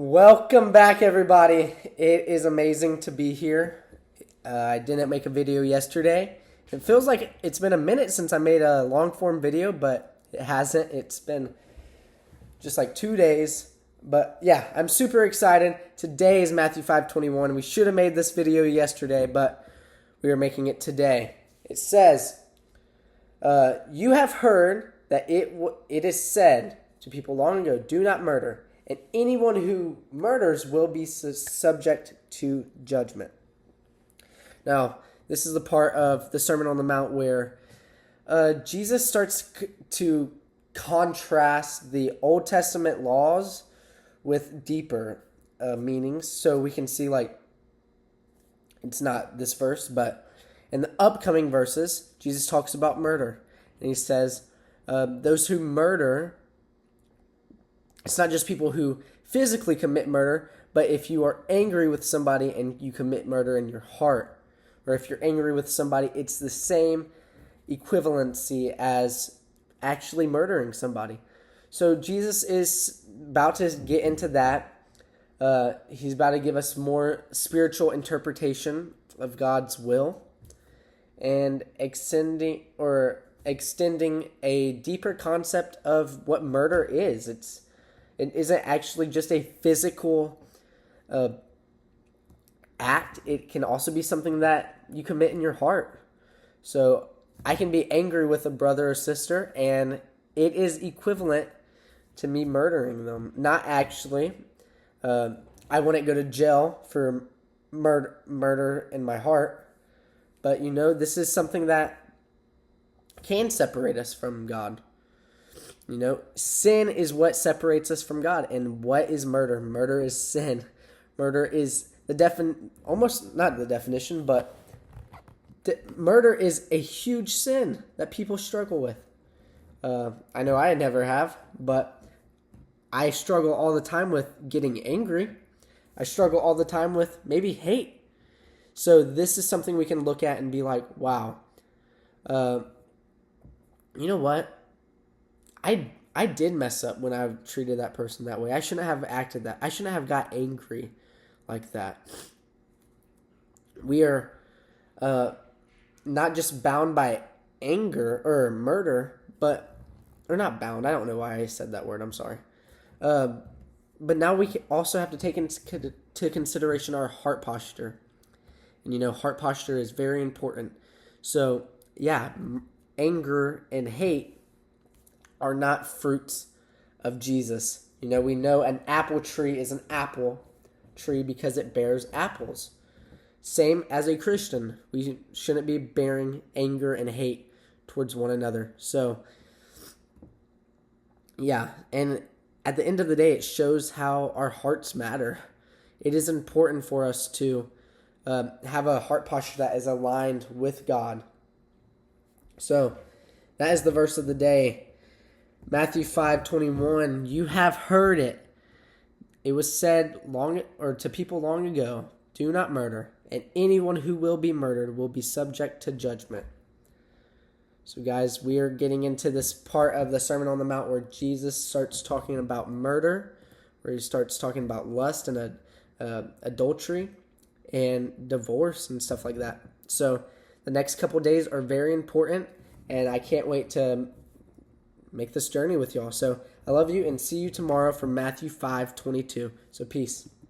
Welcome back, everybody. It is amazing to be here. I didn't make a video yesterday. It feels like it's been a minute since I made a long form video, but it hasn't. It's been just like 2 days. But yeah, I'm super excited. Today is Matthew 5:21. We should have made this video yesterday, but we are making it today. It says, you have heard that it is said to people long ago, do not murder. And anyone who murders will be subject to judgment. Now, this is the part of the Sermon on the Mount where Jesus starts to contrast the Old Testament laws with deeper meanings. So we can see, like, it's not this verse, but in the upcoming verses, Jesus talks about murder. And he says, those who murder, it's not just people who physically commit murder, but if you are angry with somebody and you commit murder in your heart, or if you're angry with somebody, it's the same equivalency as actually murdering somebody. So Jesus is about to get into that. He's about to give us more spiritual interpretation of God's will and extending a deeper concept of what murder is. It isn't actually just a physical act. It can also be something that you commit in your heart. So I can be angry with a brother or sister, and it is equivalent to me murdering them. Not actually. I wouldn't go to jail for murder in my heart. But, this is something that can separate us from God. Sin is what separates us from God. And what is murder? Murder is sin. Murder is almost not the definition, but murder is a huge sin that people struggle with. I know I never have, but I struggle all the time with getting angry. I struggle all the time with maybe hate. So this is something we can look at and be like, wow, you know what? I did mess up when I treated that person that way. I shouldn't have acted that. I shouldn't have got angry like that. We are not just bound by anger or murder, or not bound. I don't know why I said that word. I'm sorry. But now we also have to take into consideration our heart posture. And heart posture is very important. So, yeah, anger and hate are not fruits of Jesus. We know an apple tree is an apple tree because it bears apples. Same as a Christian. We shouldn't be bearing anger and hate towards one another. So, yeah, and at the end of the day, it shows how our hearts matter. It is important for us to have a heart posture that is aligned with God. So, that is the verse of the day. Matthew 5:21, you have heard it. It was said to people long ago, do not murder, and anyone who will be murdered will be subject to judgment. So guys, we are getting into this part of the Sermon on the Mount where Jesus starts talking about murder, where he starts talking about lust and adultery and divorce and stuff like that. So the next couple days are very important, and I can't wait to make this journey with y'all. So I love you and see you tomorrow for Matthew 5:22. So peace.